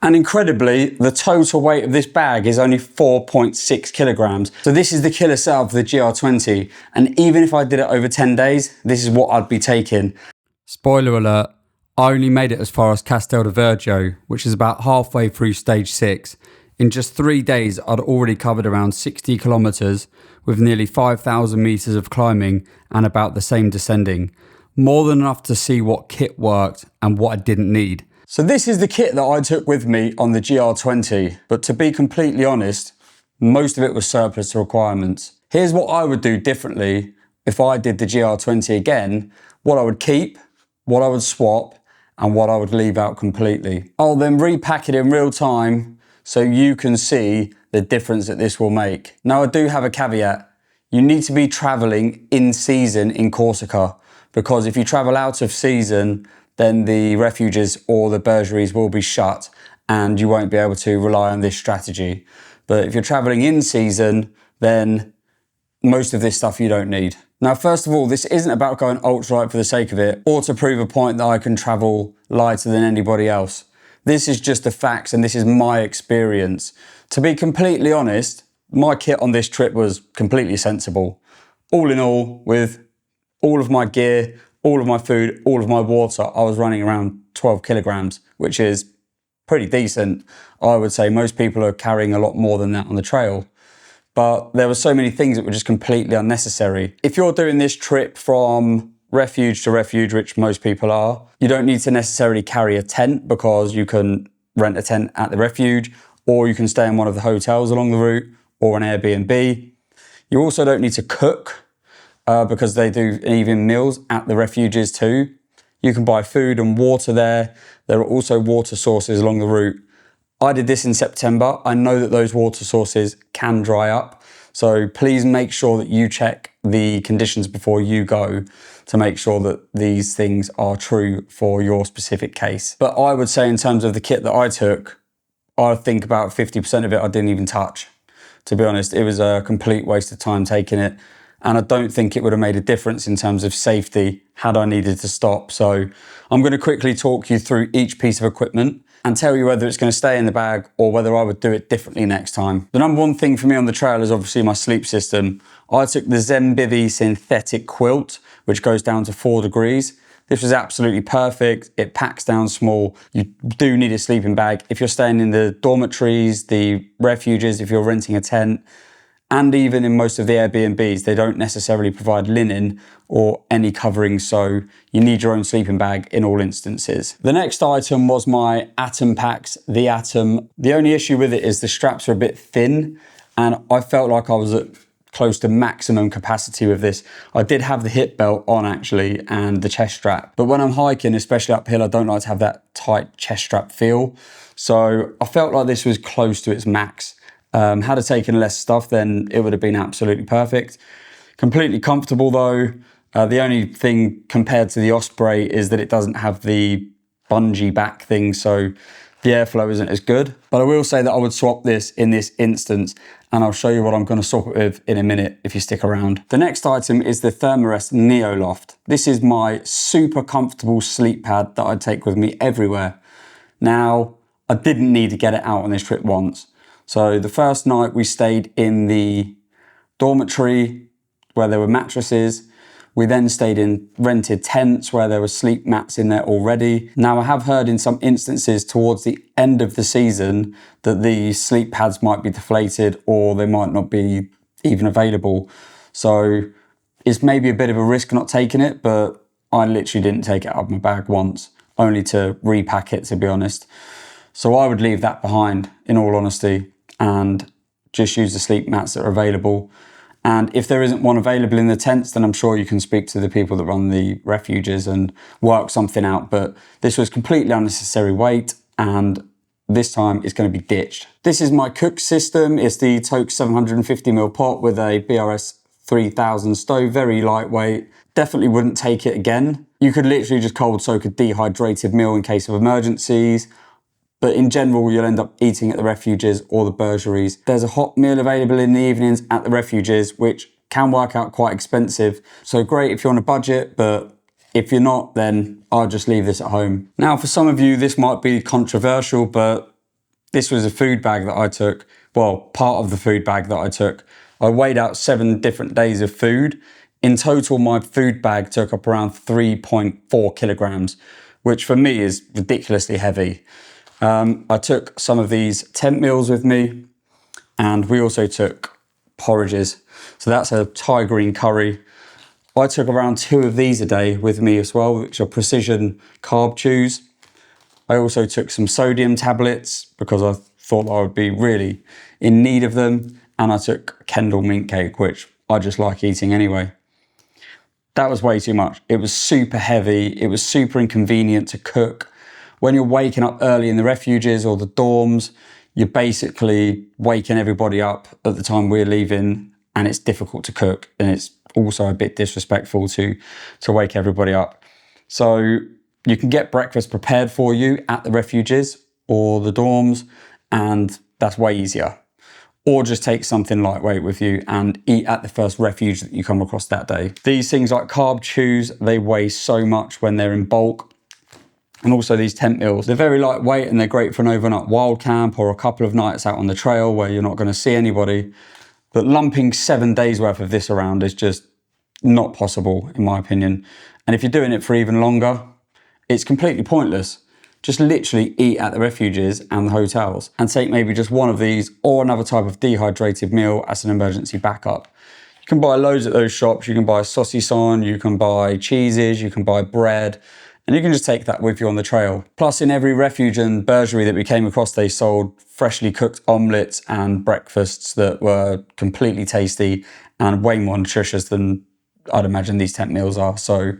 And incredibly, the total weight of this bag is only 4.6 kilograms. So this is the killer setup for the GR20. And even if I did it over 10 days, this is what I'd be taking. Spoiler alert, I only made it as far as Castel de Vergio, which is about halfway through stage 6. In just 3 days, I'd already covered around 60 kilometers with nearly 5,000 meters of climbing and about the same descending. More than enough to see what kit worked and what I didn't need. So this is the kit that I took with me on the GR20, but to be completely honest, most of it was surplus to requirements. Here's what I would do differently if I did the GR20 again, what I would keep, what I would swap, and what I would leave out completely. I'll then repack it in real time so you can see the difference that this will make. Now I do have a caveat. You need to be traveling in season in Corsica, because if you travel out of season, then the refuges or the bergeries will be shut and you won't be able to rely on this strategy. But if you're traveling in season, then most of this stuff you don't need. Now, first of all, this isn't about going ultra light for the sake of it or to prove a point that I can travel lighter than anybody else. This is just the facts and this is my experience. To be completely honest, my kit on this trip was completely sensible. All in all, with all of my gear, all of my food, all of my water, I was running around 12 kilograms, which is pretty decent. I would say most people are carrying a lot more than that on the trail. But there were so many things that were just completely unnecessary. If you're doing this trip from refuge to refuge, which most people are, you don't need to necessarily carry a tent because you can rent a tent at the refuge, or you can stay in one of the hotels along the route, or an Airbnb. You also don't need to cook because they do even meals at the refuges too. You can buy food and water there. There are also water sources along the route. I did this in September. I know that those water sources can dry up. So please make sure that you check the conditions before you go to make sure that these things are true for your specific case. But I would say in terms of the kit that I took, I think about 50% of it I didn't even touch. To be honest, it was a complete waste of time taking it. And I don't think it would have made a difference in terms of safety had I needed to stop. So I'm going to quickly talk you through each piece of equipment and tell you whether it's going to stay in the bag or whether I would do it differently next time. The number one thing for me on the trail is obviously my sleep system. I took the Zenbivy synthetic quilt, which goes down to 4 degrees. This was absolutely perfect. It packs down small. You do need a sleeping bag. If you're staying in the dormitories, the refuges, if you're renting a tent, and even in most of the Airbnbs, they don't necessarily provide linen or any covering, so you need your own sleeping bag in all instances. The next item was my Atom packs, the Atom. The only issue with it is the straps are a bit thin, and I felt like I was at close to maximum capacity with this. I did have the hip belt on actually, and the chest strap, but when I'm hiking, especially uphill, I don't like to have that tight chest strap feel. So I felt like this was close to its max. Had I taken less stuff, then it would have been absolutely perfect. Completely comfortable though. The only thing compared to the Osprey is that it doesn't have the bungee back thing, so the airflow isn't as good. But I will say that I would swap this in this instance, and I'll show you what I'm going to swap it with in a minute if you stick around. The next item is the Thermarest Neo Loft. This is my super comfortable sleep pad that I take with me everywhere. Now, I didn't need to get it out on this trip once. So the first night we stayed in the dormitory where there were mattresses. We then stayed in rented tents where there were sleep mats in there already. Now I have heard in some instances towards the end of the season that the sleep pads might be deflated or they might not be even available. So it's maybe a bit of a risk not taking it, but I literally didn't take it out of my bag once, only to repack it, to be honest. So I would leave that behind in all honesty and just use the sleep mats that are available. And if there isn't one available in the tents, then I'm sure you can speak to the people that run the refuges and work something out. But this was completely unnecessary weight, and this time it's going to be ditched. This is my cook system. It's the Toke 750ml pot with a BRS 3000 stove, very lightweight. Definitely wouldn't take it again. You could literally just cold soak a dehydrated meal in case of emergencies. But in general, you'll end up eating at the refuges or the bergeries. There's a hot meal available in the evenings at the refuges, which can work out quite expensive. So great if you're on a budget, but if you're not, then I'll just leave this at home. Now, for some of you, this might be controversial, but This was a food bag that I took, well, part of the food bag that I took. I weighed out 7 different days of food. In total, my food bag took up around 3.4 kilograms, which for me is ridiculously heavy. I took some of these tent meals with me, and we also took porridges. So that's a Thai green curry. I took around 2 of these a day with me as well, which are precision carb chews. I also took some sodium tablets because I thought I would be really in need of them. And I took Kendall mint cake, which I just like eating anyway. That was way too much. It was super heavy. It was super inconvenient to cook. When you're waking up early in the refuges or the dorms, you're basically waking everybody up at the time we're leaving, and it's difficult to cook. And it's also a bit disrespectful to wake everybody up. So you can get breakfast prepared for you at the refuges or the dorms, and that's way easier. Or just take something lightweight with you and eat at the first refuge that you come across that day. These things like carb chews, they weigh so much when they're in bulk. And also these tent meals, they're very lightweight and they're great for an overnight wild camp or a couple of nights out on the trail where you're not going to see anybody. But lumping 7 days worth of this around is just not possible, in my opinion. And if you're doing it for even longer, it's completely pointless. Just literally eat at the refuges and the hotels and take maybe just one of these or another type of dehydrated meal as an emergency backup. You can buy loads at those shops. You can buy saucisson, you can buy cheeses, you can buy bread, and you can just take that with you on the trail. Plus, in every refuge and bergerie that we came across, they sold freshly cooked omelettes and breakfasts that were completely tasty and way more nutritious than I'd imagine these tent meals are. So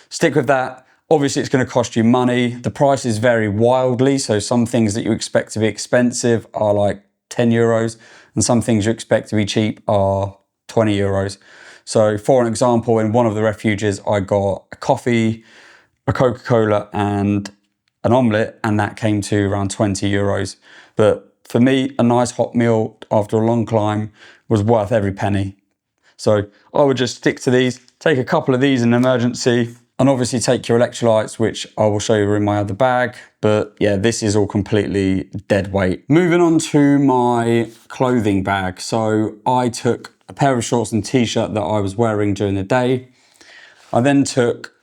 stick with that. Obviously, it's going to cost you money. The prices vary wildly. So some things that you expect to be expensive are like 10 euros, and some things you expect to be cheap are 20 euros. So for an example, in one of the refuges, I got a coffee, a Coca-Cola and an omelette, and that came to around 20 euros. But for me, a nice hot meal after a long climb was worth every penny. So I would just stick to these, take a couple of these in an emergency, and obviously take your electrolytes, which I will show you in my other bag. But yeah, this is all completely dead weight. Moving on to my clothing bag. So I took a pair of shorts and t-shirt that I was wearing during the day. I then took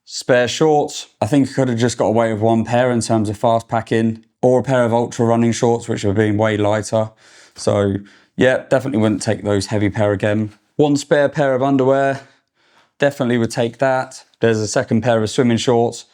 spare shorts. I think I could have just got away with one pair in terms of fast packing, or a pair of ultra running shorts, which have been way lighter. So yeah, definitely wouldn't take those heavy pair again. One spare pair of underwear, definitely would take that. There's a second pair of swimming shorts,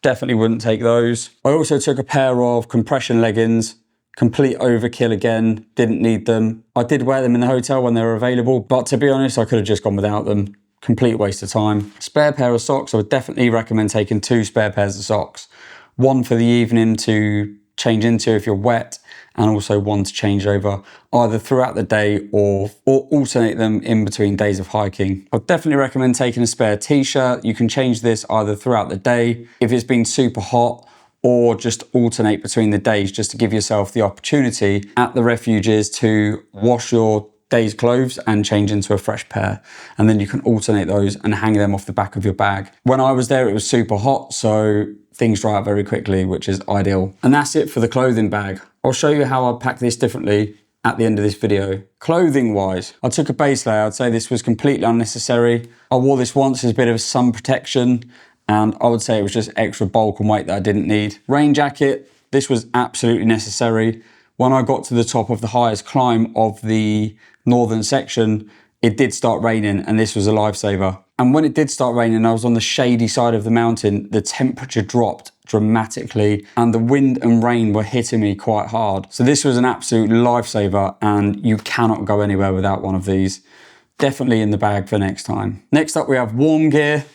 definitely wouldn't take those. I also took a pair of compression leggings, complete overkill again, didn't need them. I did wear them in the hotel when they were available, but to be honest, I could have just gone without them. Complete waste of time. Spare pair of socks, I would definitely recommend taking 2 spare pairs of socks. One for the evening to change into if you're wet, and also one to change over either throughout the day or alternate them in between days of hiking. I'd definitely recommend taking a spare t-shirt. You can change this either throughout the day if it's been super hot, or just alternate between the days just to give yourself the opportunity at the refuges to wash your day's clothes and change into a fresh pair. And then you can alternate those and hang them off the back of your bag. When I was there, it was super hot, so things dry out very quickly, which is ideal. And that's it for the clothing bag. I'll show you how I pack this differently at the end of this video. Clothing wise, I took a base layer. I'd say this was completely unnecessary. I wore this once as a bit of sun protection, and I would say it was just extra bulk and weight that I didn't need. Rain jacket, this was absolutely necessary. When I got to the top of the highest climb of the northern section, it did start raining, and this was a lifesaver. And when it did start raining, I was on the shady side of the mountain, the temperature dropped dramatically and the wind and rain were hitting me quite hard. So this was an absolute lifesaver, and you cannot go anywhere without one of these. Definitely in the bag for next time. Next up, we have warm gear.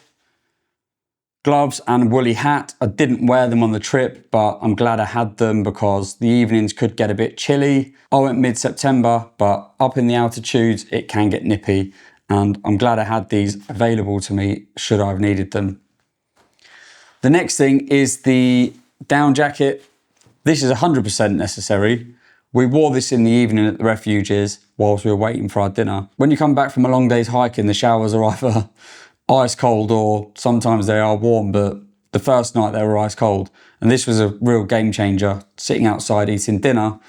Gloves and woolly hat. I didn't wear them on the trip, but I'm glad I had them because the evenings could get a bit chilly. I went mid-September, but up in the altitudes, it can get nippy. And I'm glad I had these available to me should I have needed them. The next thing is the down jacket. This is 100% necessary. We wore this in the evening at the refuges whilst we were waiting for our dinner. When you come back from a long day's hiking, the showers are either ice cold or sometimes they are warm, but the first night they were ice cold. And this was a real game changer. Sitting outside eating dinner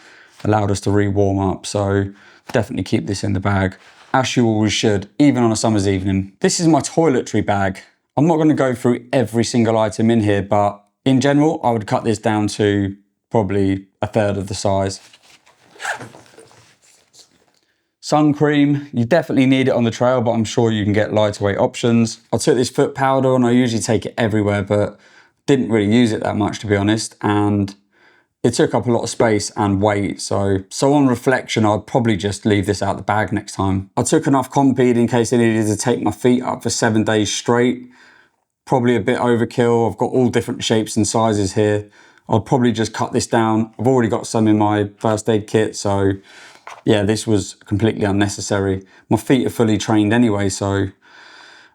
allowed us to re-warm up. So definitely keep this in the bag, as you always should, even on a summer's evening. This is my toiletry bag. I'm not going to go through every single item in here, but in general, I would cut this down to probably a third of the size. Sun cream, you definitely need it on the trail, but I'm sure you can get lighter weight options. I took this foot powder and I usually take it everywhere, but didn't really use it that much, to be honest. And it took up a lot of space and weight. So on reflection, I'd probably just leave this out the bag next time. I took enough Compeed in case I needed to take my feet up for 7 days straight. Probably a bit overkill. I've got all different shapes and sizes here. I'll probably just cut this down. I've already got some in my first aid kit, so yeah, this was completely unnecessary. My feet are fully trained anyway, so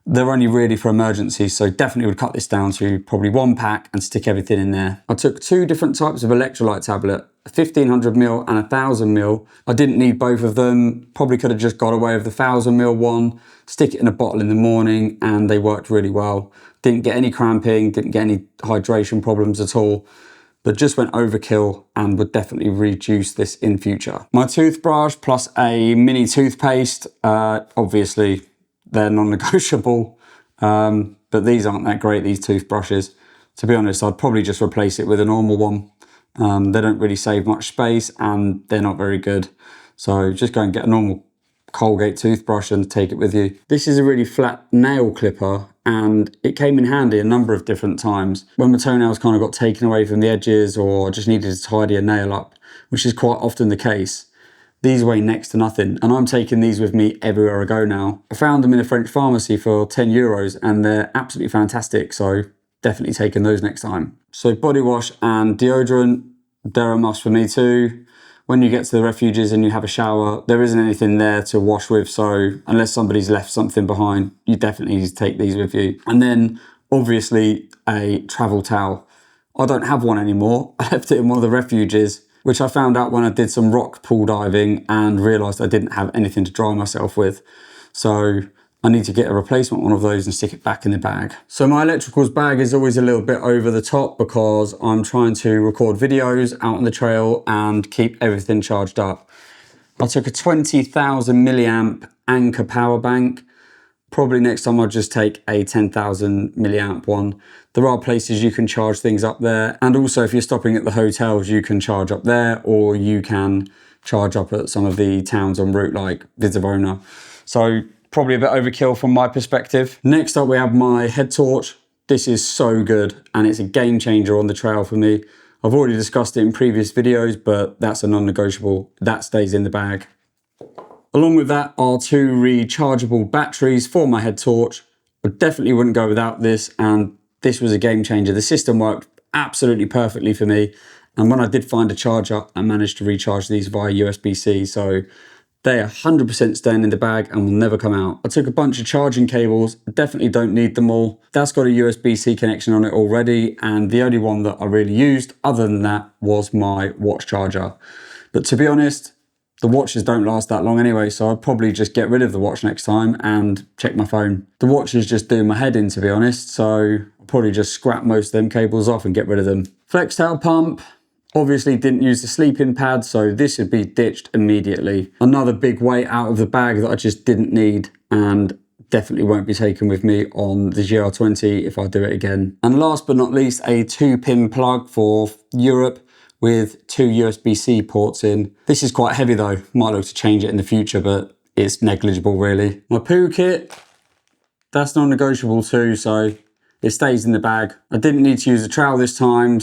they're only really for emergencies, so definitely would cut this down to probably 1 pack and stick everything in there. I took 2 different types of electrolyte tablet, a 1500ml and a 1000ml. I didn't need both of them. Probably could have just got away with the 1000ml one, stick it in a bottle in the morning, and they worked really well. Didn't get any cramping, didn't get any hydration problems at all, but just went overkill and would definitely reduce this in future. My toothbrush plus a mini toothpaste, obviously they're non-negotiable, but these aren't that great, these toothbrushes. To be honest, I'd probably just replace it with a normal one. They don't really save much space and they're not very good. So just go and get a normal Colgate toothbrush and take it with you. This is a really flat nail clipper and it came in handy a number of different times. When my toenails kind of got taken away from the edges or I just needed to tidy a nail up, which is quite often the case. These weigh next to nothing and I'm taking these with me everywhere I go now. I found them in a French pharmacy for €10 and they're absolutely fantastic, so definitely taking those next time. So body wash and deodorant, they're a must for me too. When you get to the refuges and you have a shower, there isn't anything there to wash with, so unless somebody's left something behind, you definitely need to take these with you. And then obviously a travel towel. I don't have one anymore. I left it in one of the refuges, which I found out when I did some rock pool diving and realised I didn't have anything to dry myself with. So I need to get a replacement one of those and stick it back in the bag. So my electricals bag is always a little bit over the top because I'm trying to record videos out on the trail and keep everything charged up. I took a 20,000 milliamp Anchor power bank. Probably next time I'll just take a 10,000 milliamp one. There are places you can charge things up there. And also if you're stopping at the hotels, you can charge up there or you can charge up at some of the towns en route like Visavona. So probably a bit overkill from my perspective. Next up we have my head torch. This is so good and it's a game changer on the trail for me. I've already discussed it in previous videos, but that's a non-negotiable. That stays in the bag. Along with that are 2 rechargeable batteries for my head torch. I definitely wouldn't go without this and this was a game changer. The system worked absolutely perfectly for me. And when I did find a charger, I managed to recharge these via USB-C. So they are 100% staying in the bag and will never come out. I took a bunch of charging cables. Definitely don't need them all. That's got a USB-C connection on it already. And the only one that I really used other than that was my watch charger. But to be honest, the watches don't last that long anyway, so I'd probably just get rid of the watch next time and check my phone. The watch is just doing my head in, to be honest, so I'll probably just scrap most of them cables off and get rid of them. Flex tail pump. Obviously didn't use the sleeping pad, so this would be ditched immediately. Another big weight out of the bag that I just didn't need and definitely won't be taken with me on the GR20 if I do it again. And last but not least, a 2-pin plug for Europe with 2 USB-C ports in. This is quite heavy though. Might look to change it in the future, but it's negligible really. My poo kit, that's non-negotiable too, so it stays in the bag. I didn't need to use a trowel this time,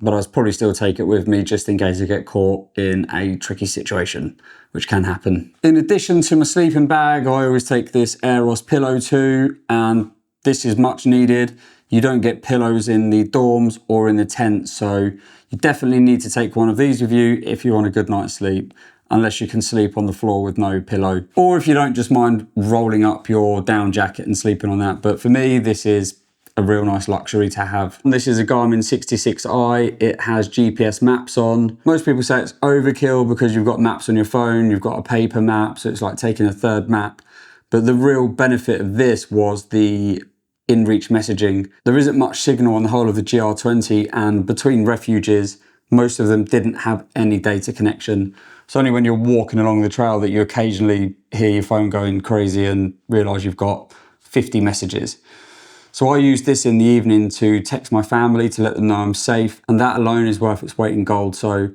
but I'll probably still take it with me just in case I get caught in a tricky situation, which can happen. In addition to my sleeping bag, I always take this Aeros pillow too, and this is much needed. You don't get pillows in the dorms or in the tent, so you definitely need to take one of these with you if you want a good night's sleep, unless you can sleep on the floor with no pillow. Or if you don't just mind rolling up your down jacket and sleeping on that. But for me, this is a real nice luxury to have. This is a Garmin 66i. It has GPS maps on. Most people say it's overkill because you've got maps on your phone, you've got a paper map, so it's like taking a third map. But the real benefit of this was the in-reach messaging. There isn't much signal on the whole of the GR20, and between refuges, most of them didn't have any data connection. It's only when you're walking along the trail that you occasionally hear your phone going crazy and realise you've got 50 messages. So I use this in the evening to text my family to let them know I'm safe, and that alone is worth its weight in gold. So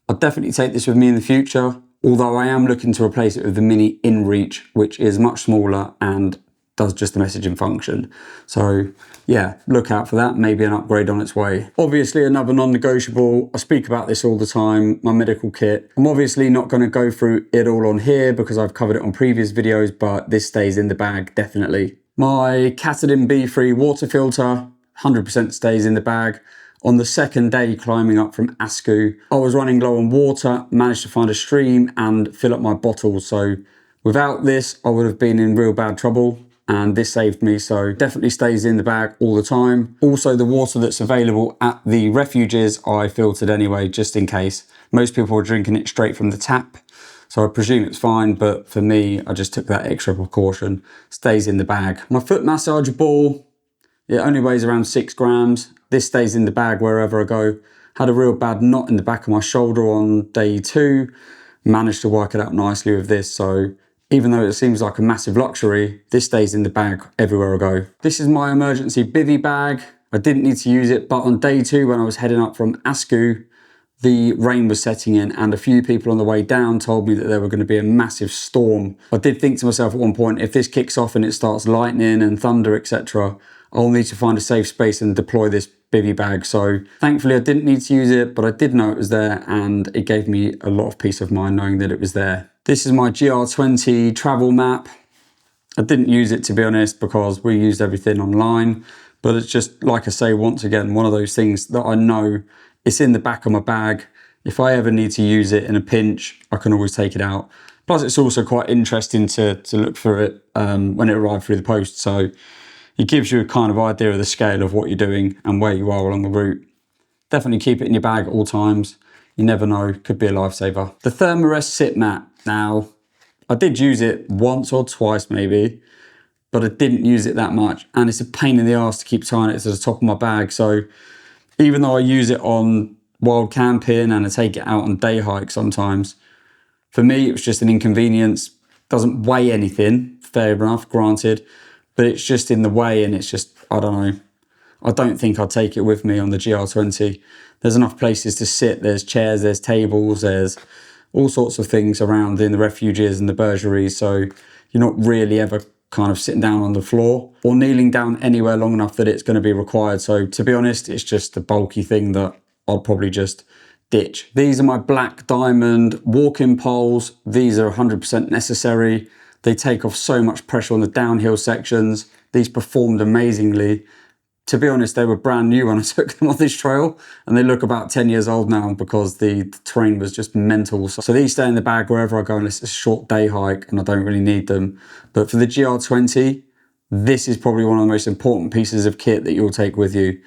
I'll definitely take this with me in the future, although I am looking to replace it with the Mini InReach, which is much smaller and does just the messaging function. So yeah, look out for that, maybe an upgrade on its way. Obviously another non-negotiable, I speak about this all the time, my medical kit. I'm obviously not going to go through it all on here because I've covered it on previous videos, but this stays in the bag definitely. My Katadyn B3 water filter, 100% stays in the bag. On the second day climbing up from Ascot, I was running low on water, managed to find a stream and fill up my bottles. So without this, I would have been in real bad trouble, and this saved me, so definitely stays in the bag all the time. Also, the water that's available at the refuges, I filtered anyway, just in case. Most people are drinking it straight from the tap, so I presume it's fine, but for me, I just took that extra precaution. Stays in the bag. My foot massager ball, it only weighs around 6 grams. This stays in the bag wherever I go. Had a real bad knot in the back of my shoulder on day 2. Managed to work it out nicely with this, so even though it seems like a massive luxury, this stays in the bag everywhere I go. This is my emergency bivvy bag. I didn't need to use it, but on day 2 when I was heading up from Ascot, the rain was setting in and a few people on the way down told me that there were going to be a massive storm. I did think to myself at one point, if this kicks off and it starts lightning and thunder, etc., I'll need to find a safe space and deploy this bivvy bag. So thankfully I didn't need to use it, but I did know it was there and it gave me a lot of peace of mind knowing that it was there. This is my GR20 travel map. I didn't use it, to be honest, because we used everything online, but it's just, like I say, once again, one of those things that I know it's in the back of my bag. If I ever need to use it in a pinch, I can always take it out. Plus it's also quite interesting to look through it when it arrived through the post. So it gives you a kind of idea of the scale of what you're doing and where you are along the route. Definitely keep it in your bag at all times. You never know, could be a lifesaver. The Thermarest sit mat. Now, I did use it once or twice maybe, but I didn't use it that much. And it's a pain in the arse to keep tying it to the top of my bag. So even though I use it on wild camping and I take it out on day hikes sometimes, for me, it was just an inconvenience. Doesn't weigh anything, fair enough, granted, but it's just in the way and it's just, I don't know. I don't think I'd take it with me on the GR20. There's enough places to sit. There's chairs, there's tables, there's all sorts of things around in the refuges and the bergeries. So you're not really ever kind of sitting down on the floor or kneeling down anywhere long enough that it's going to be required. So to be honest, it's just a bulky thing that I'll probably just ditch. These are my Black Diamond walking poles. These are 100% necessary. They take off so much pressure on the downhill sections. These performed amazingly. To be honest, they were brand new when I took them on this trail and they look about 10 years old now because the terrain was just mental. So these stay in the bag wherever I go unless it's a short day hike and I don't really need them. But for the GR20, this is probably one of the most important pieces of kit that you'll take with you.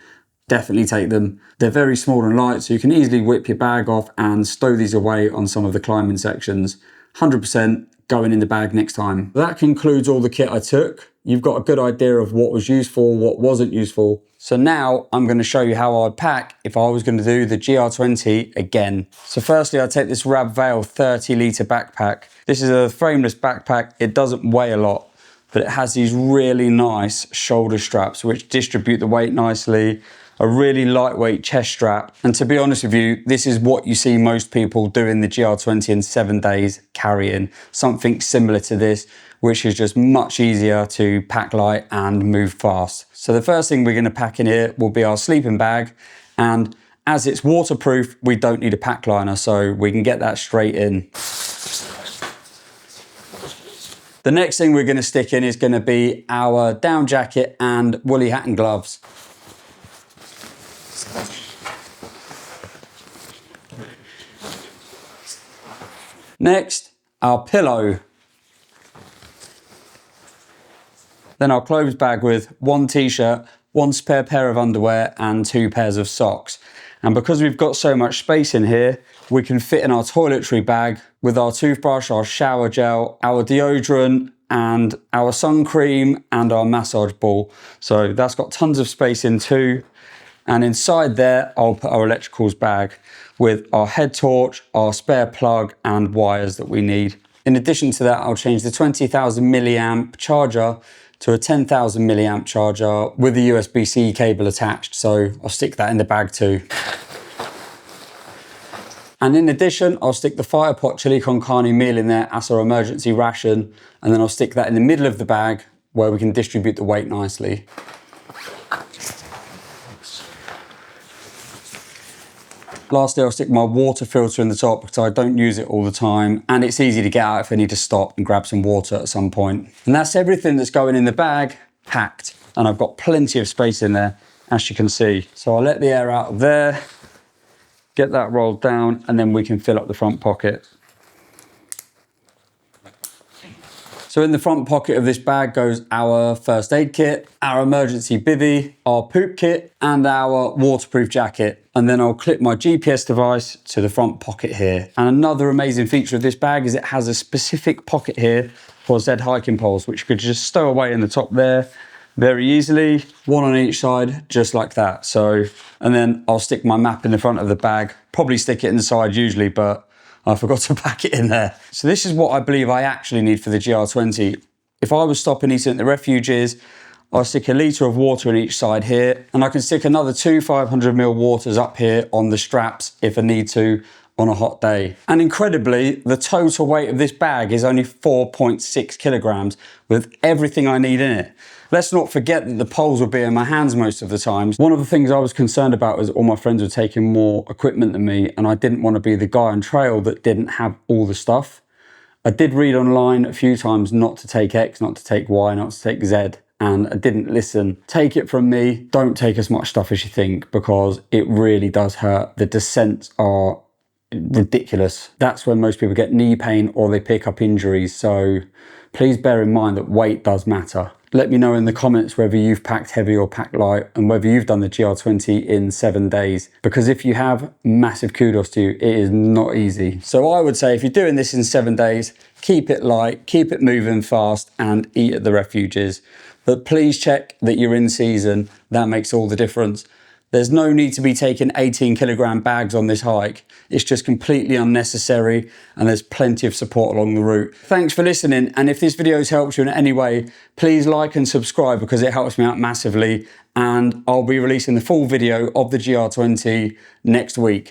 Definitely take them. They're very small and light, so you can easily whip your bag off and stow these away on some of the climbing sections. 100% going in the bag next time. That concludes all the kit I took. You've got a good idea of what was useful, what wasn't useful. So now I'm going to show you how I'd pack if I was going to do the GR20 again. So firstly, I take this Rab Veil 30 litre backpack. This is a frameless backpack. It doesn't weigh a lot, but it has these really nice shoulder straps which distribute the weight nicely. A really lightweight chest strap. And to be honest with you, this is what you see most people doing the GR20 in 7 days carrying. Something similar to this, which is just much easier to pack light and move fast. So the first thing we're going to pack in here will be our sleeping bag. And as it's waterproof, we don't need a pack liner, so we can get that straight in. The next thing we're going to stick in is going to be our down jacket and woolly hat and gloves. Next, our pillow. Then our clothes bag with one t-shirt, one spare pair of underwear and 2 pairs of socks. And because we've got so much space in here, we can fit in our toiletry bag with our toothbrush, our shower gel, our deodorant and our sun cream and our massage ball. So that's got tons of space in too. And inside there, I'll put our electricals bag with our head torch, our spare plug and wires that we need. In addition to that, I'll change the 20,000 milliamp charger to a 10,000 milliamp charger with a USB-C cable attached. So I'll stick that in the bag too. And in addition, I'll stick the fire pot chili con carne meal in there as our emergency ration. And then I'll stick that in the middle of the bag where we can distribute the weight nicely. Lastly, I'll stick my water filter in the top because I don't use it all the time. And it's easy to get out if I need to stop and grab some water at some point. And that's everything that's going in the bag packed. And I've got plenty of space in there, as you can see. So I'll let the air out of there. Get that rolled down and then we can fill up the front pocket. So in the front pocket of this bag goes our first aid kit, our emergency bivvy, our poop kit and our waterproof jacket. And then I'll clip my GPS device to the front pocket here. And another amazing feature of this bag is it has a specific pocket here for Z hiking poles, which you could just stow away in the top there very easily, one on each side, just like that. So, and then I'll stick my map in the front of the bag, probably stick it inside usually, but I forgot to pack it in there. So this is what I believe I actually need for the GR20. If I was stopping eating at the refuges, I'll stick a litre of water in each side here, and I can stick another 2 500ml waters up here on the straps if I need to on a hot day. And incredibly, the total weight of this bag is only 4.6 kilograms with everything I need in it. Let's not forget that the poles will be in my hands most of the time. One of the things I was concerned about was all my friends were taking more equipment than me, and I didn't want to be the guy on trail that didn't have all the stuff. I did read online a few times not to take X, not to take Y, not to take Z, and I didn't listen. Take it from me, don't take as much stuff as you think because it really does hurt. The descents are ridiculous. That's when most people get knee pain or they pick up injuries. So please bear in mind that weight does matter. Let me know in the comments whether you've packed heavy or packed light and whether you've done the GR20 in 7 days. Because if you have, massive kudos to you. It is not easy. So I would say if you're doing this in 7 days, keep it light, keep it moving fast and eat at the refuges. But please check that you're in season. That makes all the difference. There's no need to be taking 18 kilogram bags on this hike. It's just completely unnecessary and there's plenty of support along the route. Thanks for listening, and if this video has helped you in any way, please like and subscribe because it helps me out massively, and I'll be releasing the full video of the GR20 next week.